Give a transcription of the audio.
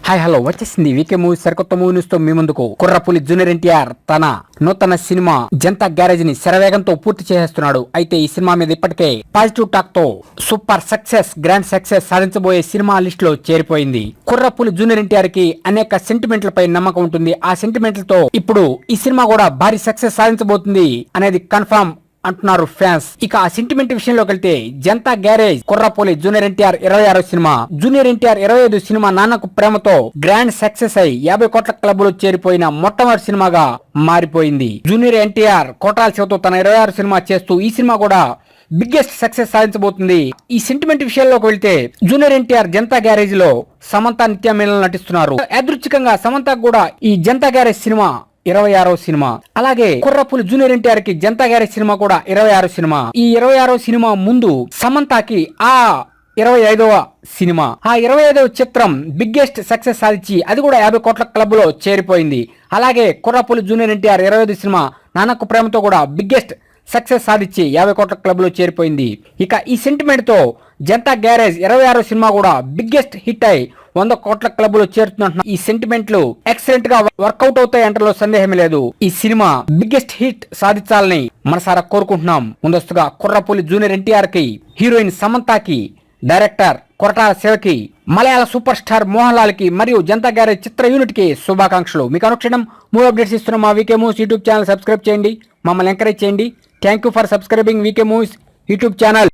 Hi hello వచ్చేసింది వీకే movie సరికొత్త movie news తో మీ ముందుకు. కుర్రపులి జూనియర్ ఎన్టీఆర్ తన నూతన సినిమా జనతా గ్యారేజ్ ని శరవేగంతో పూర్తి చేసేస్తున్నాడు. అయితే ఈ సినిమా మీద ఇప్పటికే పాజిటివ్ టాక్ తో సూపర్ సక్సెస్, గ్రాండ్ సక్సెస్ సాధించబోయే సినిమా లిస్ట్ లో చేరిపోయింది. కుర్రపులి జూనియర్ ఎన్టీఆర్ కి అనేక సెంటిమెంట్లపై నమ్మకం ఉంటుంది. ఆ సెంటిమెంట్లతో ఇప్పుడు ఈ సినిమా కూడా భారీ సక్సెస్ సాధించబోతుంది అనేది కన్ఫర్మ్ అంటున్నారు ఫ్యాన్స్. ఇక ఆ సెంటిమెంట్ విషయంలోకి వెళ్తే జనతా గ్యారేజ్ కుర్రపులి జూనియర్ ఎన్టీఆర్ 26వ సినిమా, జూనియర్ ఎన్టీఆర్ 25 సినిమా నాన్నకు ప్రేమతో గ్రాండ్ సక్సెస్ అయి 50 కోట్ల క్లబ్ లో చేరిపోయిన మొట్టమొదటి సినిమాగా మారిపోయింది. జూనియర్ ఎన్టీఆర్ కోటాల శివతో తన 26 సినిమా చేస్తూ ఈ సినిమా కూడా బిగ్గెస్ట్ సక్సెస్ సాధించబోతుంది. ఈ సెంటిమెంట్ విషయాల్లోకి వెళ్తే జూనియర్ ఎన్టీఆర్ జనతా గ్యారేజ్ లో సమంత నిత్య మీనన్ నటిస్తున్నారు. యాదృచ్ఛికంగా సమంతకు కూడా ఈ జనతా గ్యారేజ్ సినిమా 26వ సినిమా. అలాగే కుర్రపులి జూనియర్ ఎన్టీఆర్ కి జనతా గ్యారేజ్ సినిమా కూడా 26వ సినిమా. ఈ 26వ సినిమా ముందు సమంతకి ఆ 25వ సినిమా, ఆ 25వ చిత్రం బిగ్గెస్ట్ సక్సెస్ సాధించి అది కూడా 50 కోట్ల క్లబ్ లో చేరిపోయింది. అలాగే కుర్రపులి జూనియర్ ఎన్టీఆర్ 25 సినిమా నాన్నకు ప్రేమతో కూడా బిగ్గెస్ట్ సక్సెస్ సాధించి 50 కోట్ల క్లబ్ లో చేరిపోయింది. ఇక ఈ సెంటిమెంట్ తో జనతా గ్యారేజ్ 26వ సినిమా కూడా బిగ్గెస్ట్ హిట్ అయి 100 కోట్ల క్లబ్ లో చేరుతున్న ఈ సెంటిమెంట్లు ఎక్సలెంట్ గా వర్కౌట్ అవుతాయి అంటలో సందేహం లేదు. ఈ సినిమా బిగ్గెస్ట్ హిట్ సాధించాలని మనసారా కోరుకుంటున్నాం. ముందస్తుగా కుర్రపులి జూనియర్ ఎన్టీఆర్ కి, హీరోయిన్ సమంతకి, డైరెక్టర్ కొరటాల శివకి, మలయాళ సూపర్ స్టార్ మోహన్ లాల్ కి మరియు జనతా గ్యారేజ్ చిత్ర యూనిట్ కి శుభాకాంక్షలు. మీకు అనుక్షణం మూవీ అప్డేట్స్ ఇస్తున్న మా VK movies YouTube channel subscribe చేయండి, మమ్మల్ని ఎంకరేజ్ చేయండి. Thank you for subscribing VK movies YouTube channel.